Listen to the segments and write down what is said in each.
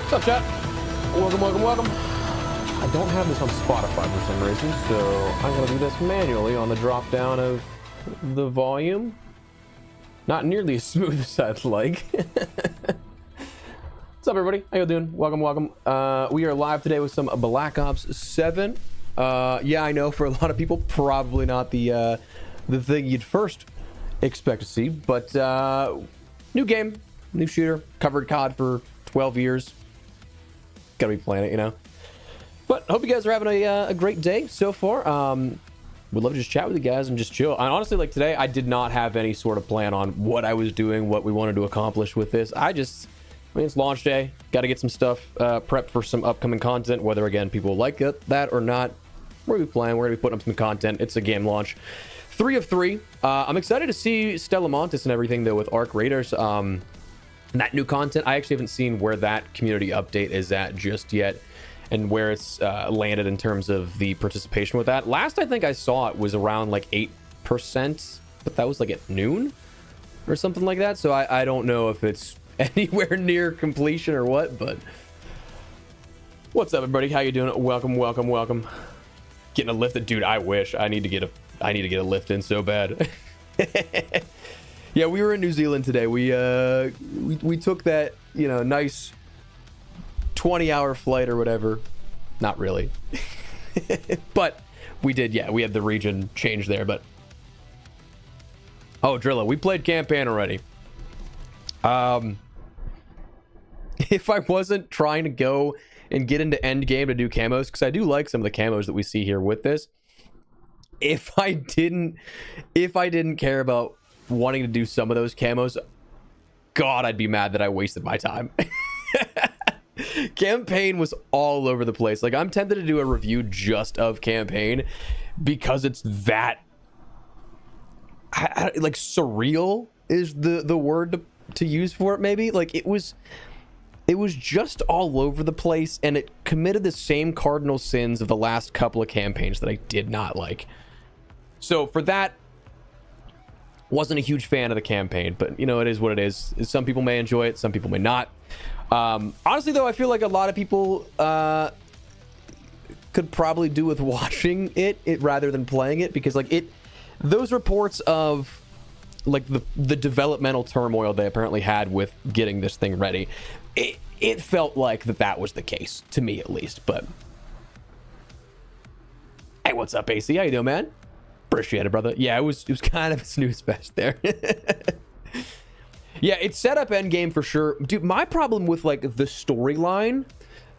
What's up, chat? Welcome. I don't have this on Spotify for some reason, so I'm gonna do this manually on the drop down of the volume. Not nearly as smooth as I'd like. What's up, everybody? How you doing? Welcome. We are live today with some Black Ops 7. Yeah, I know for a lot of people, probably not the thing you'd first expect to see, but new game, new shooter, covered COD for 12 years. Gotta be playing it, you know. But hope you guys are having a great day so far. Would love to just chat with you guys and just chill. And honestly, like today, I did not have any sort of plan on what I was doing, what we wanted to accomplish with this. I mean, it's launch day. Got to get some stuff prepped for some upcoming content, whether, again, people like that or not. We're going to be playing. We're going to be putting up some content. It's a game launch. 3 of 3. I'm excited to see Stella Montes and everything, though, with Arc Raiders. That new content, I actually haven't seen where that community update is at just yet and where it's landed in terms of the participation with that. Last I think I saw it was around like 8%, but that was like at noon or something like that. So I don't know if it's anywhere near completion or what, but what's up, everybody? How you doing? Welcome. Getting a lift, dude. I wish I need to get a lift in so bad. Yeah, we were in New Zealand today. We took that, you know, nice 20-hour flight or whatever. Not really. But we did, yeah. We had the region change there, but oh, Drilla, we played campaign already. If I wasn't trying to go and get into end game to do camos, because I do like some of the camos that we see here with this. If I didn't care about wanting to do some of those camos, God, I'd be mad that I wasted my time. Campaign was all over the place. Like, I'm tempted to do a review just of campaign because it's that like surreal is the word to use for it. Maybe like it was just all over the place, and it committed the same cardinal sins of the last couple of campaigns that I did not like. So for that, wasn't a huge fan of the campaign, but you know, it is what it is. Some people may enjoy it, some people may not. Honestly, though, I feel like a lot of people could probably do with watching it rather than playing it, because like those reports of like the developmental turmoil they apparently had with getting this thing ready, it felt like that was the case to me, at least. But hey, what's up, AC? How you doing, man? Appreciate it, brother. Yeah, it was kind of a snooze fest there. Yeah, it's set up endgame for sure. Dude, my problem with like the storyline,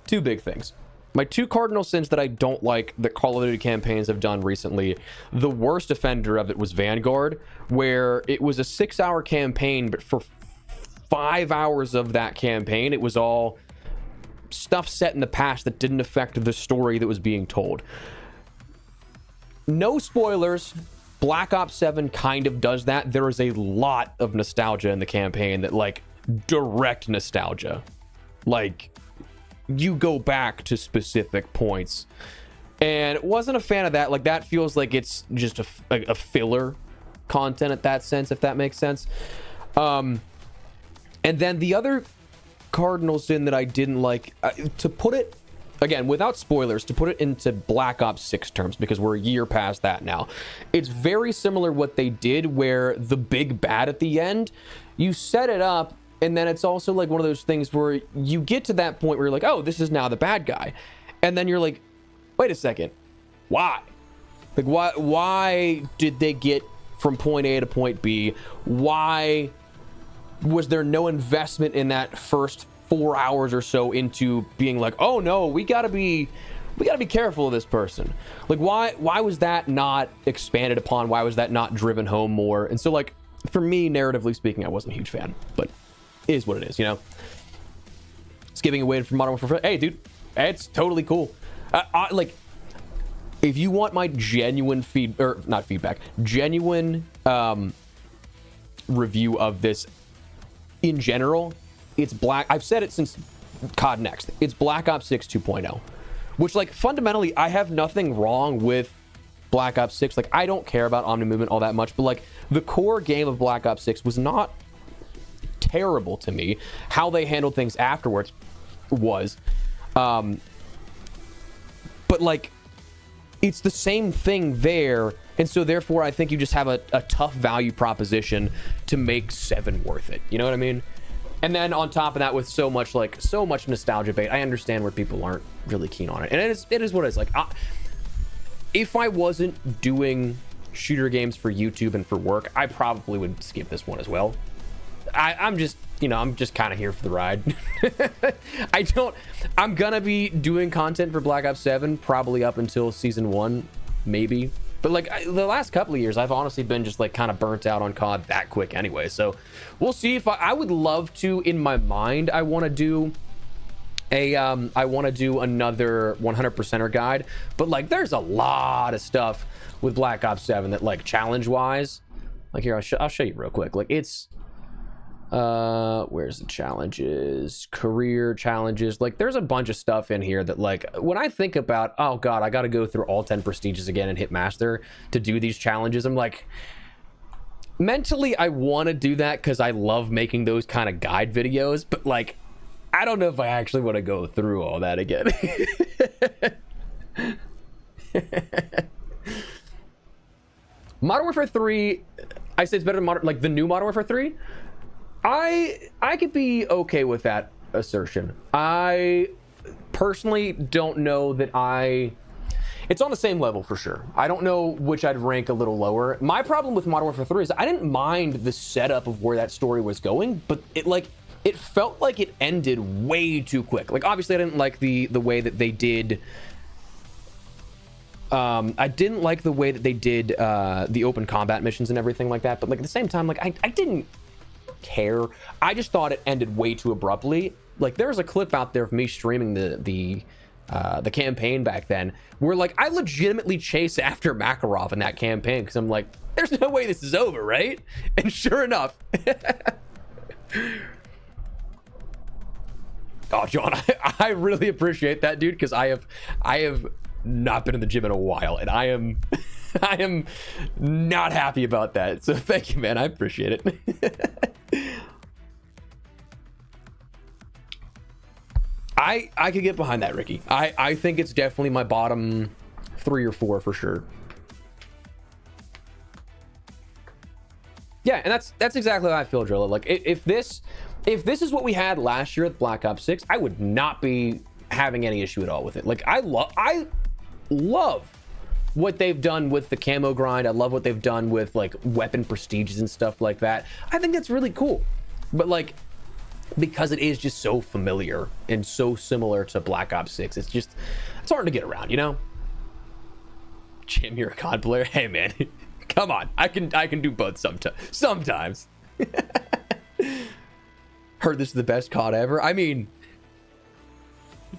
two big things. My two cardinal sins that I don't like that Call of Duty campaigns have done recently, the worst offender of it was Vanguard, where it was a 6-hour campaign, but for 5 hours of that campaign, it was all stuff set in the past that didn't affect the story that was being told. No spoilers. Black Ops 7 kind of does that. There is a lot of nostalgia in the campaign, that like direct nostalgia. Like, you go back to specific points, and wasn't a fan of that. Like, that feels like it's just a filler content at that sense, if that makes sense. And then the other cardinal sin that I didn't like, to put it again, without spoilers, to put it into Black Ops 6 terms, because we're a year past that now, it's very similar what they did, where the big bad at the end, you set it up, and then it's also like one of those things where you get to that point where you're like, oh, this is now the bad guy. And then you're like, wait a second, why? Like, why did they get from point A to point B? Why was there no investment in that first 4 hours or so into being like, oh no, we gotta be careful of this person? Like, why was that not expanded upon? Why was that not driven home more? And so, like, for me, narratively speaking, I wasn't a huge fan, but it is what it is, you know. It's giving away for Modern Warfare. Hey, dude, it's totally cool. Like, if you want my genuine genuine review of this in general, it's I've said it since COD Next. It's Black Ops 6 2.0, which, like, fundamentally, I have nothing wrong with Black Ops 6. Like, I don't care about Omni Movement all that much, but like the core game of Black Ops 6 was not terrible to me. How they handled things afterwards, was. But like, it's the same thing there, and so therefore I think you just have a tough value proposition to make 7 worth it. You know what I mean? And then on top of that, with so much nostalgia bait, I understand where people aren't really keen on it, and it is what it is. Like, if I wasn't doing shooter games for YouTube and for work, I probably would skip this one as well. I'm just, you know, I'm just kind of here for the ride. I'm gonna be doing content for Black Ops 7 probably up until season 1, maybe. But like the last couple of years, I've honestly been just like kind of burnt out on COD that quick anyway. So we'll see. If I would love to, in my mind, I want to do another 100%er guide. But like, there's a lot of stuff with Black Ops 7 that, like, challenge wise, like, here, I'll show you real quick. Like, it's where's the challenges, career challenges, like there's a bunch of stuff in here that, like, when I think about, oh god, I gotta go through all 10 prestiges again and hit master to do these challenges, I'm like, mentally I want to do that because I love making those kind of guide videos, but like, I don't know if I actually want to go through all that again. Modern Warfare 3, I say it's better than like the new Modern Warfare 3. I could be okay with that assertion. I personally don't know that it's on the same level for sure. I don't know which I'd rank a little lower. My problem with Modern Warfare 3 is I didn't mind the setup of where that story was going, but it felt like it ended way too quick. Like, obviously I didn't like the way that they did I didn't like the way that they did the open combat missions and everything like that, but like at the same time, like I didn't care. I just thought it ended way too abruptly. Like, there's a clip out there of me streaming the campaign back then where, like, I legitimately chase after Makarov in that campaign because I'm like, there's no way this is over, right? And sure enough. Oh, John, I really appreciate that, dude, because I have not been in the gym in a while, and I am not happy about that. So thank you, man. I appreciate it. I could get behind that, Ricky. I think it's definitely my bottom 3 or 4 for sure. Yeah, and that's exactly how I feel, Drilla. Like, if this is what we had last year with Black Ops 6, I would not be having any issue at all with it. Like, I love what they've done with the camo grind. I love what they've done with, like, weapon prestiges and stuff like that. I think that's really cool. But, like, because it is just so familiar and so similar to Black Ops 6, it's hard to get around, you know? Jim, you're a COD player? Hey, man. Come on. I can do both sometimes. Heard this is the best COD ever. I mean,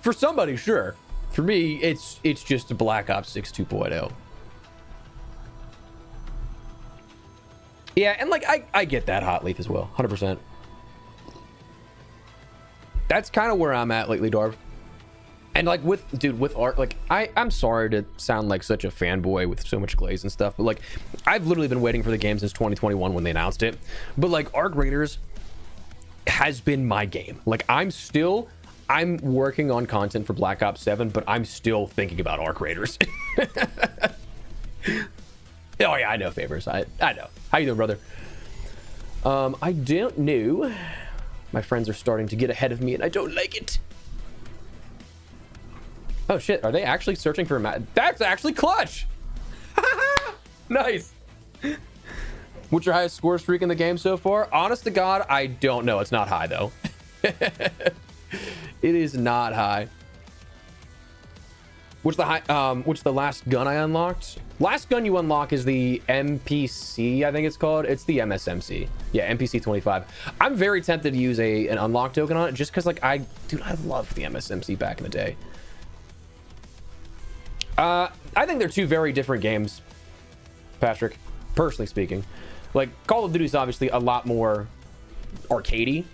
for somebody, sure. For me, it's just a Black Ops 6 2.0. Yeah, and like I get that, Hot Leaf, as well, 100%. That's kind of where I'm at lately, Darv. And like with art, like I'm sorry to sound like such a fanboy with so much glaze and stuff, but like I've literally been waiting for the game since 2021 when they announced it. But like Arc Raiders has been my game. Like I'm working on content for Black Ops 7, but I'm still thinking about Arc Raiders. Oh yeah, I know, Favors. I know. How you doing, brother? I don't know. My friends are starting to get ahead of me, and I don't like it. Oh shit, are they actually searching for a map? That's actually clutch! Nice. What's your highest score streak in the game so far? Honest to God, I don't know. It's not high, though. It is not high. What's the last gun I unlocked? Last gun you unlock is the MPC, I think it's called. It's the MSMC. Yeah, MPC 25. I'm very tempted to use an unlock token on it just because, like, I loved the MSMC back in the day. I think they're two very different games, Patrick, personally speaking. Like, Call of Duty is obviously a lot more arcadey.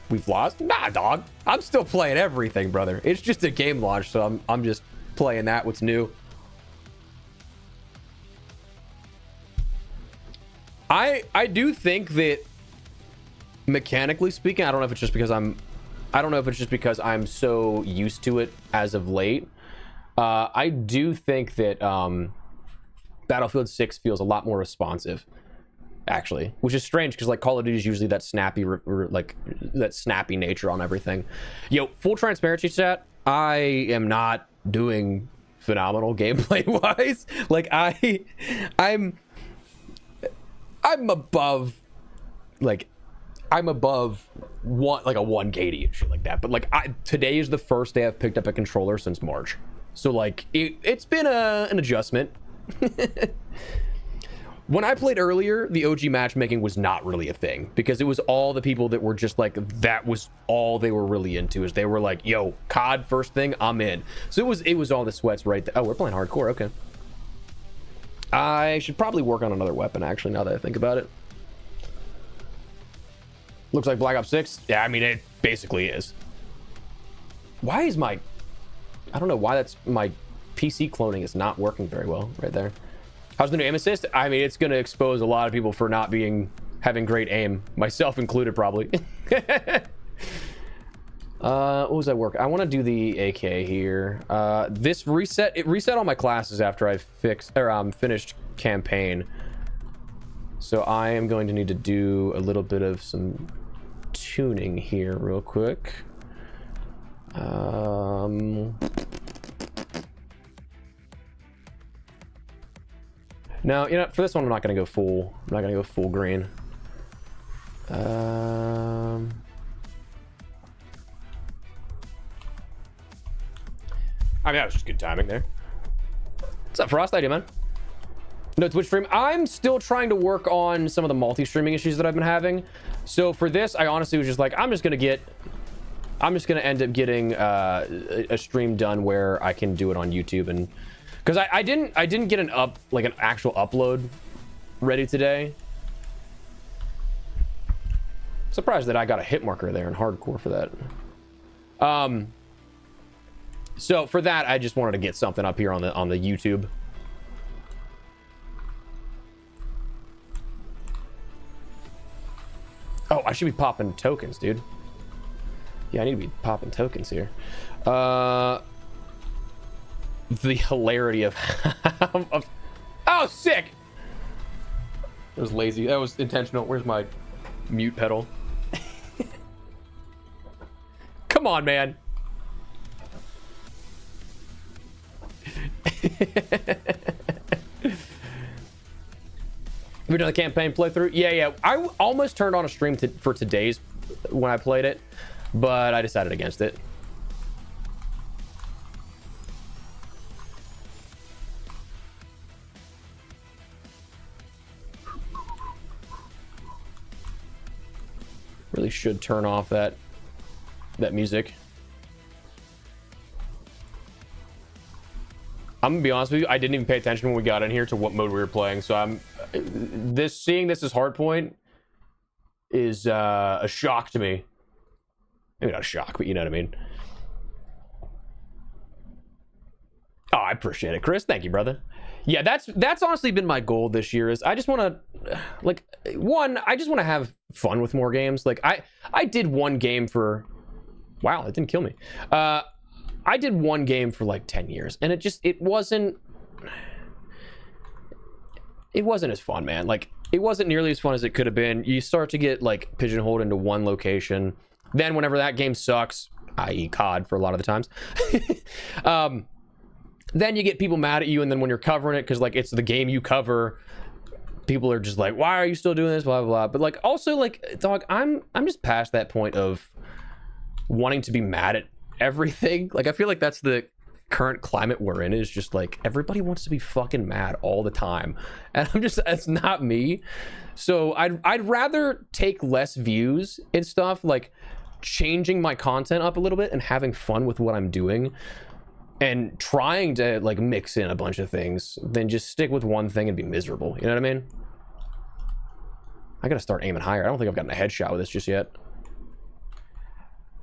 We've lost? Nah, dog. I'm still playing everything, brother. It's just a game launch, so I'm just playing that, what's new. I do think that, mechanically speaking, I don't know if it's just because I'm I don't know if it's just because I'm so used to it as of late. I do think that Battlefield 6 feels a lot more responsive, actually, which is strange because like Call of Duty is usually that snappy, like that snappy nature on everything. Yo, full transparency, chat. I am not doing phenomenal gameplay wise. Like I'm above, like I'm above one, like a 180 and shit like that. But like today is the first day I've picked up a controller since March, so like it's been an adjustment. When I played earlier, the OG matchmaking was not really a thing because it was all the people that were just like, that was all they were really into, is they were like, yo, COD first thing, I'm in. So it was all the sweats right there. Oh, we're playing hardcore. Okay. I should probably work on another weapon, actually, now that I think about it. Looks like Black Ops 6. Yeah, I mean, it basically is. Why is I don't know why my PC cloning is not working very well right there. How's the new aim assist? I mean, it's going to expose a lot of people for not having great aim, myself included, probably. What was I working? I want to do the AK here. This reset, it reset all my classes after I finished campaign. So I am going to need to do a little bit of some tuning here real quick. Now, you know, for this one, I'm not going to go full. I'm not going to go full green. I mean, that was just good timing there. What's up, Frost? How you doing, man? No Twitch stream. I'm still trying to work on some of the multi-streaming issues that I've been having. So for this, I honestly was just like, I'm just going to end up getting a stream done where I can do it on YouTube, and because I didn't get an actual upload ready today. Surprised that I got a hit marker there in hardcore for that. So for that, I just wanted to get something up here on the YouTube. Oh, I should be popping tokens, dude. Yeah, I need to be popping tokens here. The hilarity of oh, sick. That was lazy. That was intentional. Where's my mute pedal? Come on, man. We're doing the campaign playthrough. Yeah. I almost turned on a stream for today's when I played it, but I decided against it. Really should turn off that music. I'm gonna be honest with you, I didn't even pay attention when we got in here to what mode we were playing, so seeing this as hardpoint is a shock to me. Maybe not a shock, but you know what I mean. Oh, I appreciate it, Chris. Thank you, brother. Yeah, that's honestly been my goal this year. Is I just want to, like, I just want to have fun with more games. Like I did one game for, wow, it didn't kill me. I did one game for like 10 years, and it wasn't as fun, man. Like, it wasn't nearly as fun as it could have been. You start to get like pigeonholed into one location. Then whenever that game sucks, i.e. COD for a lot of the times, then you get people mad at you, and then when you're covering it, because like it's the game you cover, people are just like, why are you still doing this, blah blah blah. But like, also, like, dog, I'm just past that point of wanting to be mad at everything. Like, I feel like that's the current climate we're in, is just like everybody wants to be fucking mad all the time, and it's not me. So I'd rather take less views and stuff, like changing my content up a little bit and having fun with what I'm doing and trying to like mix in a bunch of things than just stick with one thing and be miserable. You know what I mean? I gotta start aiming higher. I don't think I've gotten a headshot with this just yet.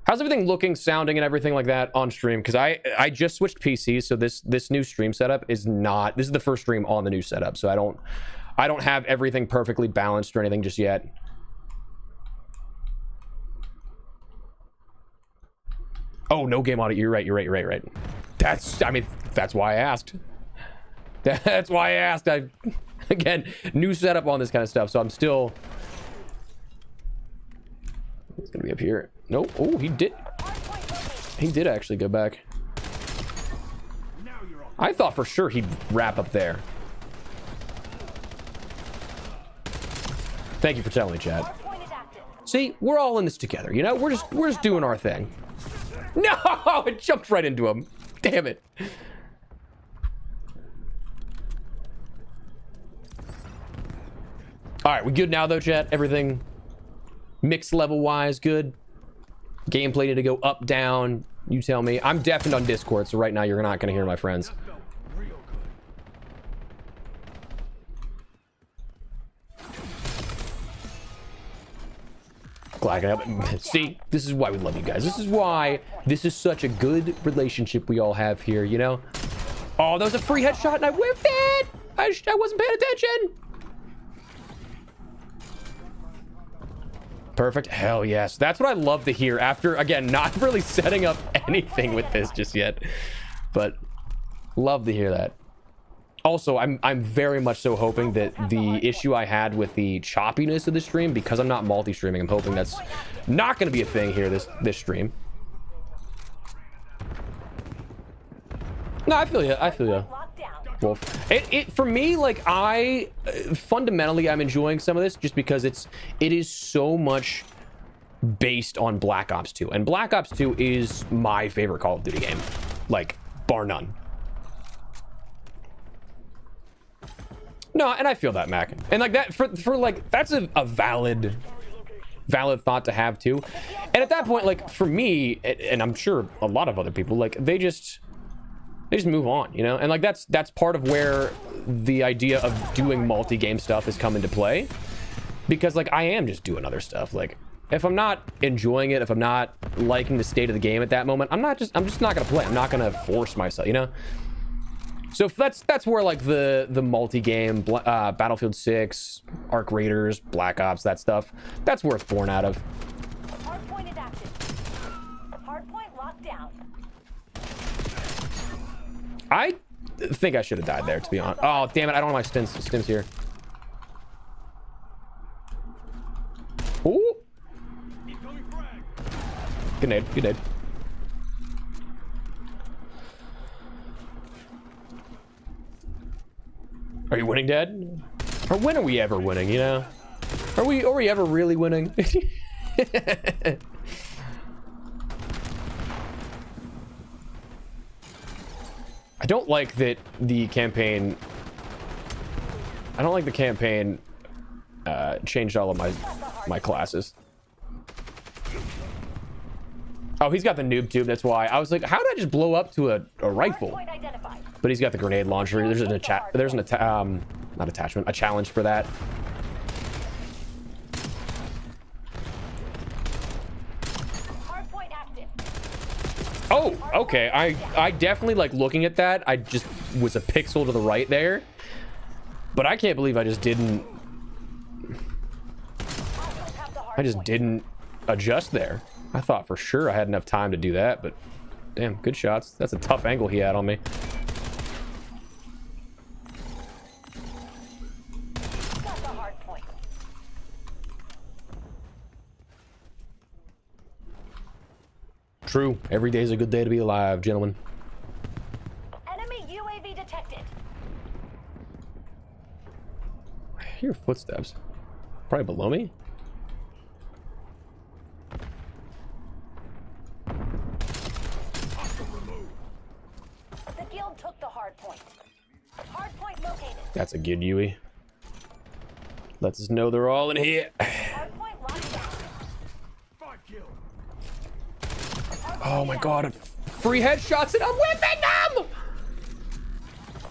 How's everything looking, sounding, and everything like that on stream? Because I just switched PCs, so this new stream setup is not. This is the first stream on the new setup, so I don't have everything perfectly balanced or anything just yet. Oh, no game audit. You're right. That's, I mean, that's why I asked. That's why I asked. Again, new setup on this kind of stuff, so I'm still... He's gonna be up here. Nope. Oh, he did. He did actually go back. I thought for sure he'd wrap up there. Thank you for telling me, Chad. See, we're all in this together, you know? We're just doing our thing. No! It jumped right into him. Damn it. All right, we good now though, chat? Everything mix level wise good? Gameplay need to go up, down? You tell me. I'm deafened on Discord, so right now you're not going to hear my friends. See, this is why we love you guys. This is why this is such a good relationship we all have here, you know? Oh, that was a free headshot and I whiffed it! I wasn't paying attention! Perfect. Hell yes. That's what I love to hear after, again, not really setting up anything with this just yet. But love to hear that. Also, I'm very much so hoping that the issue I had with the choppiness of the stream, because I'm not multi-streaming, I'm hoping that's not going to be a thing here this stream. No, I feel you. Wolf. For me, like, fundamentally I'm enjoying some of this just because it is so much based on Black Ops 2, and Black Ops 2 is my favorite Call of Duty game, like, bar none. No, and I feel that, Mac, and like that for like that's a valid thought to have too. And at that point, like, for me, and I'm sure a lot of other people, like, they just move on, you know? And like that's part of where the idea of doing multi-game stuff has come into play, because like I am just doing other stuff. Like, if I'm not enjoying it, if I'm not liking the state of the game at that moment, I'm just not gonna play. I'm not gonna force myself, you know? So that's where like the multi-game Battlefield 6, Arc Raiders, Black Ops, that stuff, that's where it's born out of. Hardpoint is active. Hardpoint locked down. I think I should have died there, to be honest. Oh, damn it. I don't have my stims here. Ooh. Good nade. Are you winning, Dad? Or when are we ever winning, you know? Are we ever really winning? I don't like that the campaign... changed all of my classes. Oh, he's got the noob tube, that's why. I was like, how did I just blow up to a rifle? But he's got the grenade launcher. There's a challenge for that. Oh, okay. I definitely, like, looking at that, I just was a pixel to the right there. But I can't believe I just didn't adjust there. I thought for sure I had enough time to do that, but damn, good shots. That's a tough angle he had on me. True. Every day is a good day to be alive, gentlemen. Enemy UAV detected. I hear footsteps. Probably below me. The guild took the hard point. Hard point located. That's a good Yui. Lets us know they're all in here. Hard point locked down. Oh my god, free headshots and I'm whipping them!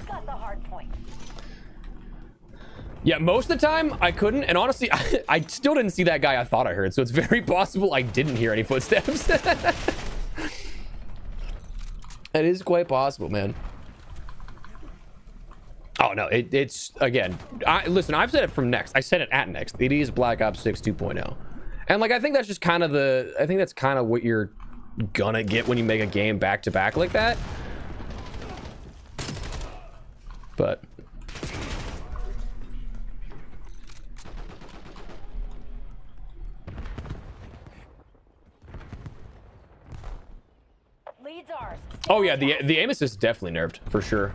Got the hard point. Yeah, most of the time I couldn't, and honestly, I still didn't see that guy I thought I heard, so it's very possible I didn't hear any footsteps. That is quite possible, man. Oh no, it's again, listen, I've said it from Next. I said it at Next. It is Black Ops 6 2.0. And like, I think that's just kind of that's kind of what you're gonna get when you make a game back to back like that. But Leads ours. oh yeah, the aim assist is definitely nerfed for sure.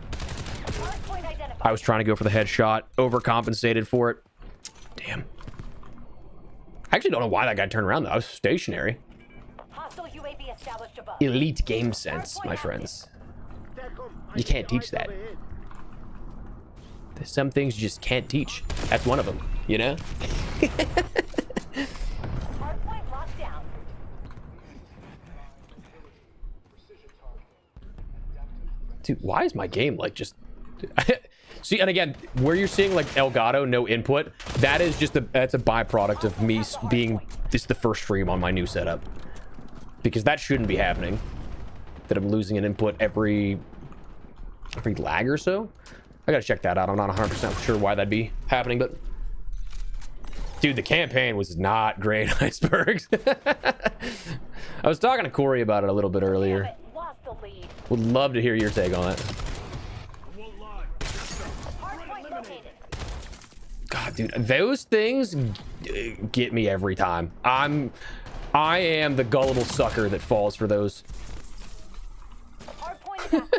Hardpoint identified. I was trying to go for the headshot, overcompensated for it. Damn. I actually don't know why that guy turned around though. I was stationary. Hostile UAV established above. Elite game sense, my friends. You can't teach that. There's some things you just can't teach. That's one of them, you know? Hardpoint locked down. Dude, why is my game like just... See, and again, where you're seeing like Elgato, no input, that is just that's a byproduct of me being this is the first stream on my new setup. Because that shouldn't be happening. That I'm losing an input every lag or so. I gotta check that out. I'm not 100% sure why that'd be happening, but dude, the campaign was not great, Icebergs. I was talking to Corey about it a little bit earlier. Damn it, lost the lead. Would love to hear your take on it. Hardpoint located. God, dude, those things get me every time. I am the gullible sucker that falls for those. Hardpoint is active.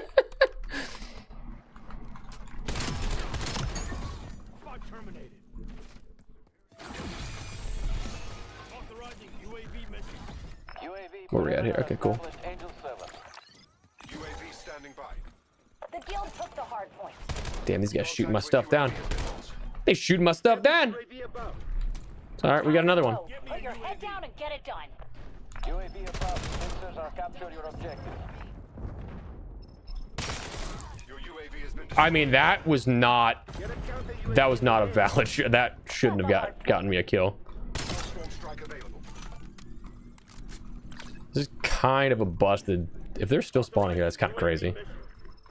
Where are we at here? Okay, cool. UAV standing by. The guild took the hardpoint. Damn, these guys shooting my stuff down. They shooting my stuff down. All right, we got another one. Put your head down and get it done. UAV above. Sensors are capture your objective. Your UAV has been I mean, that was not a valid that shouldn't have gotten me a kill. Swarm strike available. This is kind of a busted. If they're still spawning here, that's kind of crazy.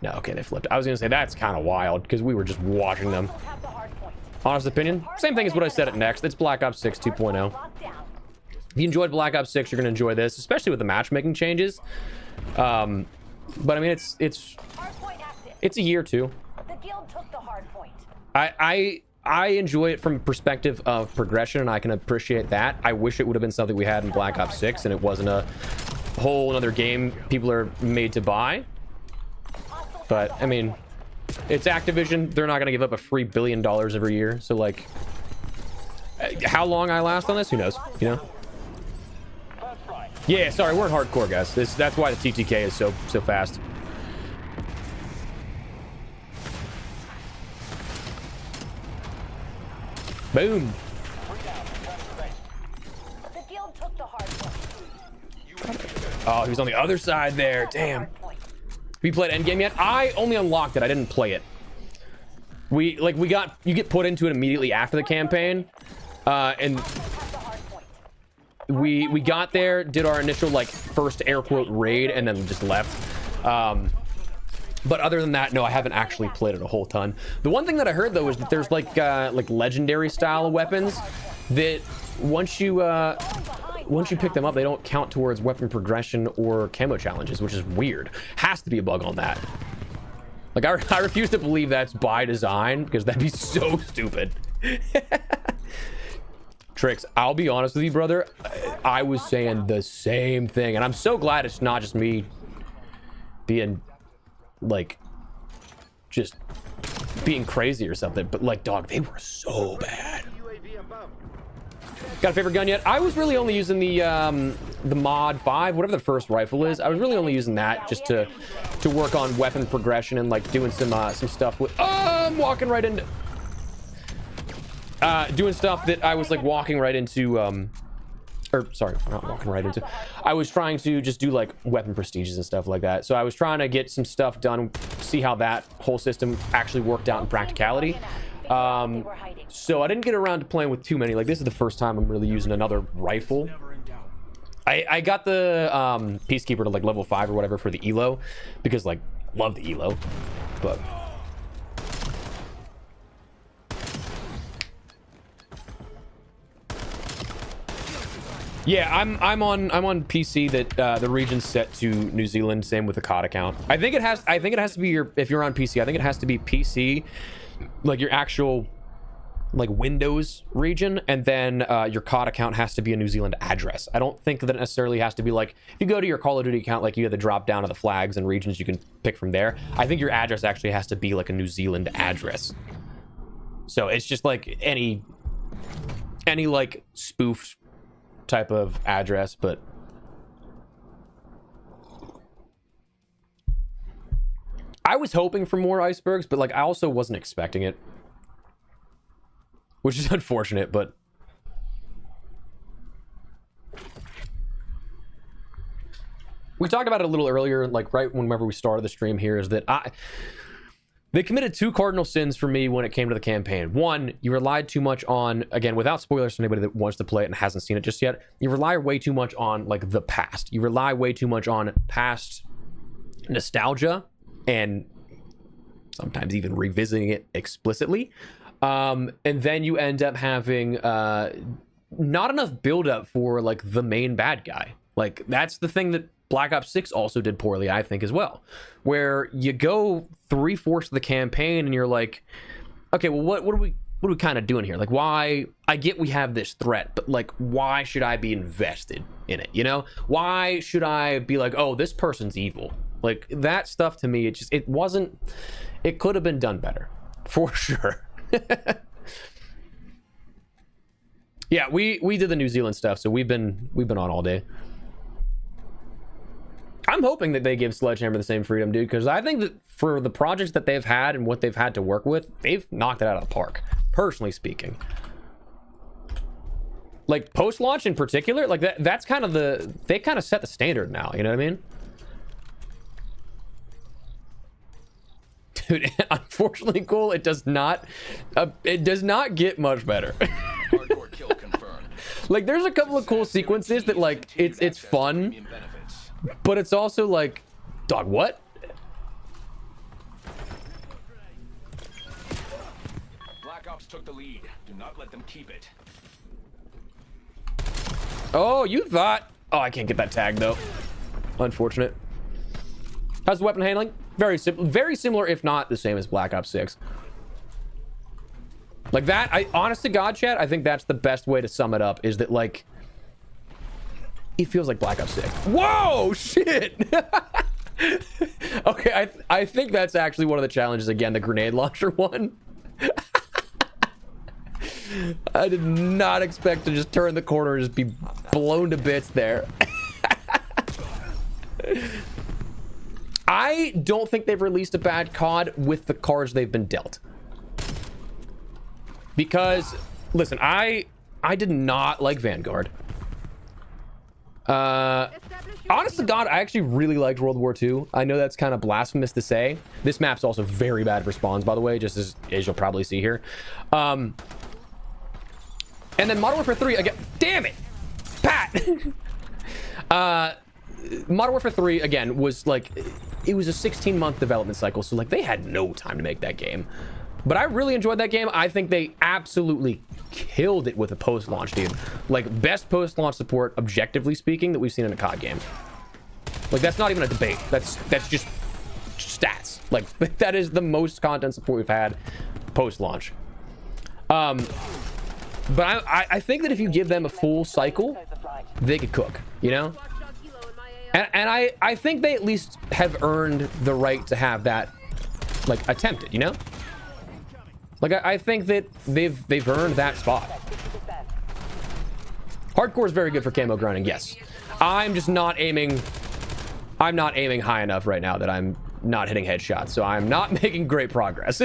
No, okay, they flipped. I was gonna say that's kind of wild because we were just watching them. Hostiles have the hardpoint. Honest opinion, same thing as what I said at Next. It's Black Ops 6 2.0. Locked down. If you enjoyed Black Ops 6, you're gonna enjoy this, especially with the matchmaking changes. But I mean, it's Hardpoint active. a year too. The guild took the hardpoint. I enjoy it from a perspective of progression, and I can appreciate that. I wish it would have been something we had in Black Ops 6, and it wasn't a whole another game people are made to buy. But I mean, it's Activision. They're not going to give up a free $1 billion every year. So like, how long I last on this, who knows? You know? Yeah, sorry, we're in hardcore, guys. That's why the TTK is so fast. Boom. The guild took the hardpoint. Oh, he was on the other side there. Damn. Hardpoint. Have you played Endgame yet? I only unlocked it. I didn't play it. You get put into it immediately after the campaign. And Have the hardpoint. we got there, did our initial like first air quote raid, and then just left. But other than that, no, I haven't actually played it a whole ton. The one thing that I heard though is that there's like legendary style of weapons that once you pick them up, they don't count towards weapon progression or camo challenges, which is weird. Has to be a bug on that. Like I refuse to believe that's by design because that'd be so stupid. Tricks, I'll be honest with you, brother. I was saying the same thing, and I'm so glad it's not just me being like just being crazy or something, but like, dog, they were so bad. Got a favorite gun yet? I was really only using the mod 5, whatever the first rifle is. I was really only using that just to work on weapon progression and like doing some stuff with I'm walking right into doing stuff that I was like walking right into or sorry, not walking right into. I was trying to just do like weapon prestiges and stuff like that. So I was trying to get some stuff done, see how that whole system actually worked out in practicality. So I didn't get around to playing with too many. Like this is the first time I'm really using another rifle. I got the Peacekeeper to like level 5 or whatever for the elo because like love the elo, but Yeah, I'm on PC that the region's set to New Zealand. Same with the COD account. I think it has to be if you're on PC. I think it has to be PC, like your actual like Windows region, and then your COD account has to be a New Zealand address. I don't think that it necessarily has to be like if you go to your Call of Duty account, like you have the drop down of the flags and regions you can pick from there. I think your address actually has to be like a New Zealand address. So it's just like any like spoofed type of address, but I was hoping for more icebergs, but like I also wasn't expecting it, which is unfortunate. But we talked about it a little earlier, like right whenever we started the stream here, is that they committed two cardinal sins for me when it came to the campaign. One, you relied too much on, again, without spoilers for anybody that wants to play it and hasn't seen it just yet, you rely way too much on like the past. You rely way too much on past nostalgia and sometimes even revisiting it explicitly. And then you end up having not enough buildup for like the main bad guy. Like that's the thing that Black Ops 6 also did poorly, I think, as well, where you go 3/4 of the campaign and you're like, okay, well, what are we kind of doing here? Like, why? I get we have this threat, but like, why should I be invested in it? You know, why should I be like, oh, this person's evil? Like that stuff to me, it wasn't. It could have been done better, for sure. Yeah, we did the New Zealand stuff, so we've been on all day. I'm hoping that they give Sledgehammer the same freedom, dude, because I think that for the projects that they've had and what they've had to work with, they've knocked it out of the park, personally speaking. Like post-launch in particular, like that's kind of they kind of set the standard now, you know what I mean? Dude, unfortunately, Cole, it does not get much better. Hardcore kill confirmed. Like there's a couple of cool sequences that like it's fun. But it's also like, dog, what? Black Ops took the lead. Do not let them keep it. Oh, you thought. Oh, I can't get that tag though. Unfortunate. How's the weapon handling? Very similar, if not the same as Black Ops 6. Like that, honest to God, chat, I think that's the best way to sum it up, is that like, it feels like Black Ops 6. Whoa, shit! Okay, I think that's actually one of the challenges again, the grenade launcher one. I did not expect to just turn the corner and just be blown to bits there. I don't think they've released a bad COD with the cards they've been dealt. Because, listen, I did not like Vanguard. Honest to God, I actually really liked World War II. I know that's kind of blasphemous to say. This map's also very bad for spawns, by the way, just as you'll probably see here. And then Modern Warfare 3 again. Damn it, Pat. Modern Warfare 3 again was like, it was a 16-month development cycle, so like they had no time to make that game. But I really enjoyed that game. I think they absolutely killed it with a post-launch, dude. Like, best post-launch support, objectively speaking, that we've seen in a COD game. Like, that's not even a debate. That's just stats. Like, that is the most content support we've had post-launch. But I think that if you give them a full cycle, they could cook, you know? And I think they at least have earned the right to have that, like, attempted, you know? Like, I think that they've earned that spot. Hardcore is very good for camo grinding, yes. I'm just not aiming... I'm not aiming high enough right now that I'm not hitting headshots, so I'm not making great progress.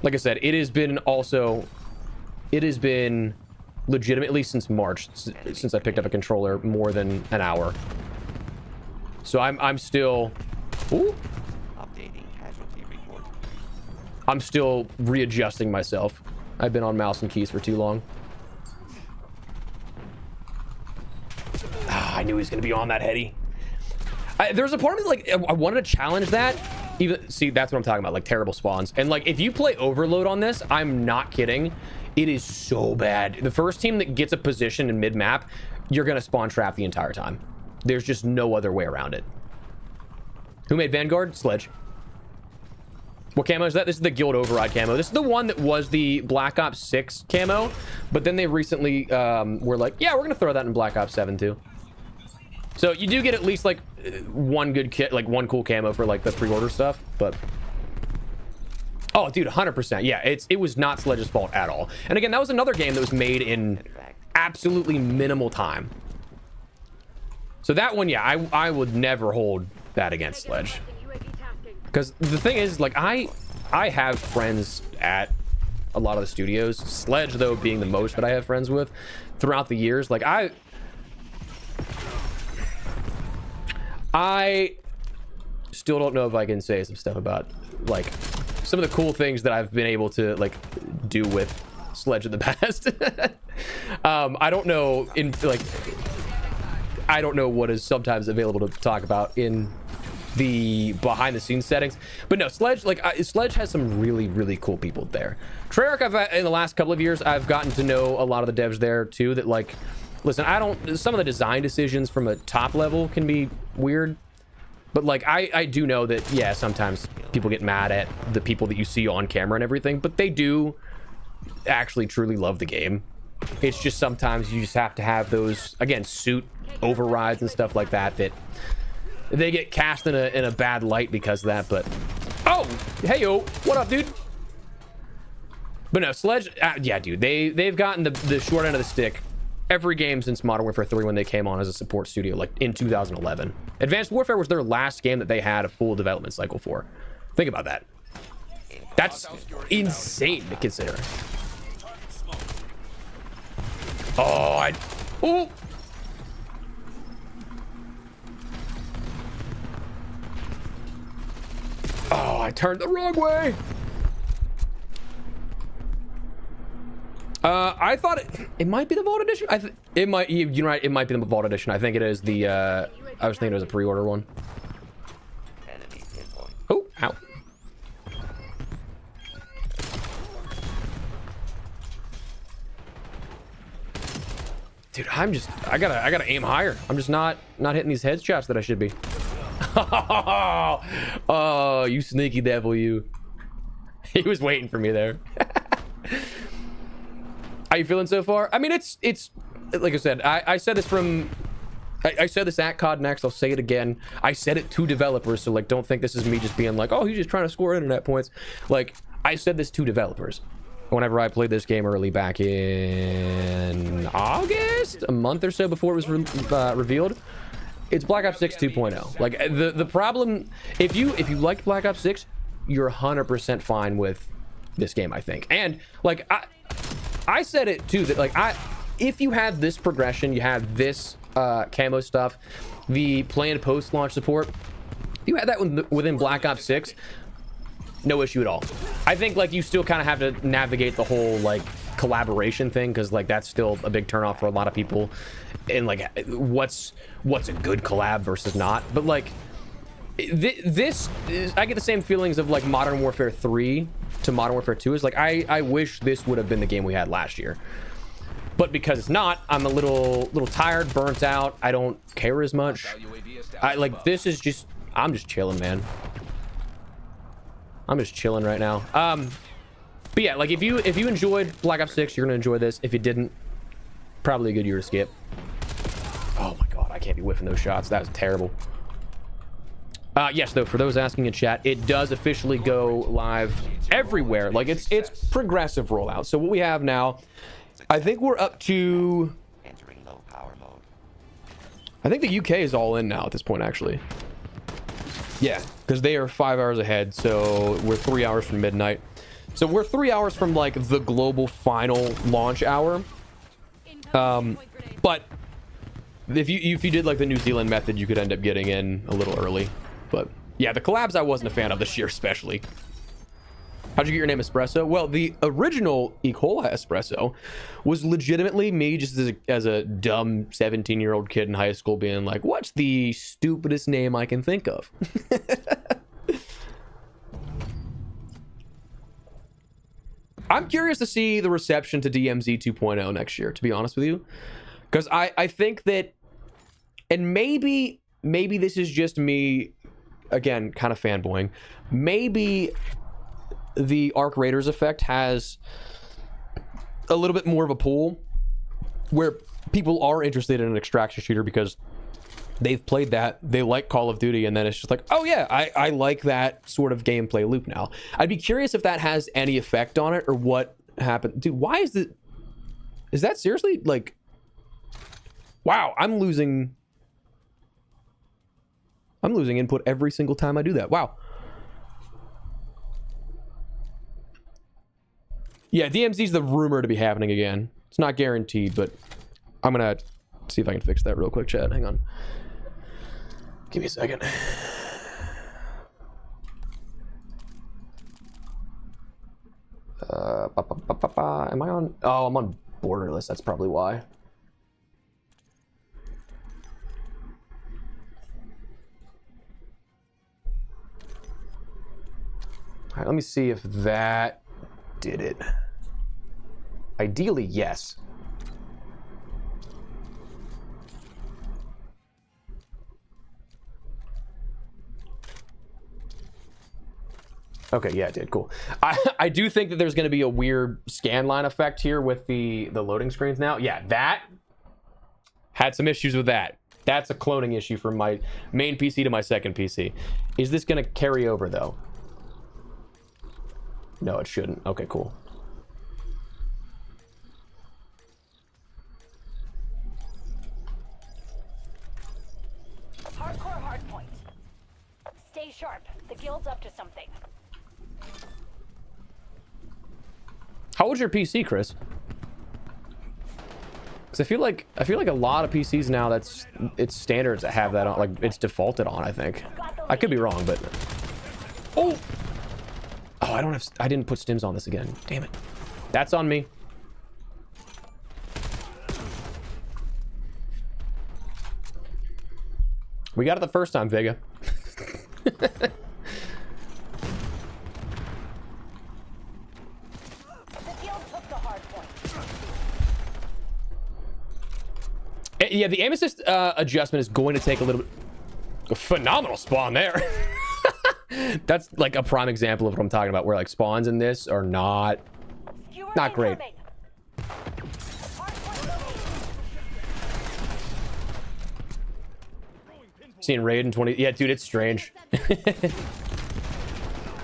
Like I said, it has been legitimately since March, since I picked up a controller, more than an hour. So I'm still... Ooh. I'm still readjusting myself. I've been on mouse and keys for too long. I knew he was gonna be on that heady. There's a part of me like I wanted to challenge that. Even see, that's what I'm talking about, like terrible spawns. And like if you play Overload on this, I'm not kidding. It is so bad. The first team that gets a position in mid-map, you're going to spawn trap the entire time. There's just no other way around it. Who made Vanguard? Sledge. What camo is that? This is the Guild Override camo. This is the one that was the Black Ops 6 camo, but then they recently were like, yeah, we're going to throw that in Black Ops 7 too. So you do get at least like one good kit, like one cool camo for like the pre-order stuff, but... Oh, dude, 100%. Yeah, it was not Sledge's fault at all. And again, that was another game that was made in absolutely minimal time. So that one, yeah, I would never hold that against Sledge. Because the thing is, like, I have friends at a lot of the studios. Sledge, though, being the most that I have friends with throughout the years. Like, I still don't know if I can say some stuff about, like, some of the cool things that I've been able to, like, do with Sledge in the past. I don't know, I don't know what is sometimes available to talk about in the behind the scenes settings, but no, Sledge, like, Sledge has some really, really cool people there. Treyarch, in the last couple of years, I've gotten to know a lot of the devs there too, that, like, listen, some of the design decisions from a top level can be weird, but, like, I do know that, yeah, sometimes people get mad at the people that you see on camera and everything, but they do actually truly love the game. It's just sometimes you just have to have those, again, suit overrides and stuff like that, that they get cast in a bad light because of that. But oh, hey yo, what up, dude? But no, Sledge, yeah, dude, they've gotten the short end of the stick every game since Modern Warfare 3 when they came on as a support studio, like in 2011. Advanced Warfare was their last game that they had a full development cycle for. Think about that. That's insane to consider. Oh, ooh. Oh, I turned the wrong way. I thought it might be the Vault Edition. It might, you're right, it might be the Vault Edition. I think it is the, I was thinking it was a pre-order one. Oh, ow. Dude, I gotta aim higher. I'm just not hitting these headshots that I should be. Oh, you sneaky devil, you. He was waiting for me there. How you feeling so far? I mean, it's like I said, I said this I said this at COD Next. I'll say it again. I said it to developers, so, like, don't think this is me just being like, oh, he's just trying to score internet points. Like, I said this to developers whenever I played this game early back in August, a month or so before it was revealed. It's Black Ops 6 2.0. Like, the problem, if you liked Black Ops 6, you're 100% fine with this game, I think. And, like, I said it too, that, like, if you have this progression, you have this camo stuff, the planned post-launch support, if you had that within Black Ops 6, no issue at all. I think, like, you still kind of have to navigate the whole, like, collaboration thing, because, like, that's still a big turnoff for a lot of people, and, like, what's a good collab versus not. But, like, this is, I get the same feelings of, like, Modern Warfare 3 to Modern Warfare 2 is like, I wish this would have been the game we had last year, but because it's not, I'm a little tired, burnt out. I don't care as much. This is just, I'm just chilling, man. I'm just chilling right now. But yeah, like, if you enjoyed Black Ops 6, you're gonna enjoy this. If you didn't, probably a good year to skip. Oh my god, I can't be whiffing those shots. That was terrible. Yes, though, for those asking in chat, it does officially go live everywhere. Like, it's progressive rollout. So what we have now, I think we're up to, I think the UK is all in now at this point, actually. Yeah, because they are 5 hours ahead, so we're 3 hours from midnight. So we're 3 hours from, like, the global final launch hour. But if you did, like, the New Zealand method, you could end up getting in a little early. But yeah, the collabs I wasn't a fan of this year, especially. How'd you get your name Espresso? Well, the original E. coli Espresso was legitimately me just as a dumb 17-year-old kid in high school being like, what's the stupidest name I can think of? I'm curious to see the reception to DMZ 2.0 next year, to be honest with you. Because I think that, and maybe this is just me, again, kind of fanboying. Maybe the Arc Raiders effect has a little bit more of a pull where people are interested in an extraction shooter because they've played that, they like Call of Duty, and then it's just like, oh yeah, I like that sort of gameplay loop now. I'd be curious if that has any effect on it or what happened. Dude, why is that seriously, like, wow, I'm losing input every single time I do that. Wow. Yeah, DMZ's the rumor to be happening again. It's not guaranteed, but I'm gonna see if I can fix that real quick, chat. Hang on. Give me a second. Am I on? Oh, I'm on borderless. That's probably why. All right, let me see if that did it. Ideally, yes. Okay, yeah, it did. Cool. I do think that there's going to be a weird scan line effect here with the loading screens now. Yeah, that had some issues with that. That's a cloning issue from my main PC to my second PC. Is this going to carry over, though? No, it shouldn't. Okay, cool. Hardcore hardpoint. Stay sharp. The guild's up to something. How old's your PC, Chris? Because I feel like a lot of PCs now, it's standards that have that on, like it's defaulted on. I think I could be wrong, but oh, I didn't put stims on this again. Damn it, that's on me. We got it the first time, Vega. Yeah, the aim assist adjustment is going to take a little bit. A phenomenal spawn there. That's like a prime example of what I'm talking about, where like spawns in this are not great. Seeing raid in 20. Yeah, dude, it's strange.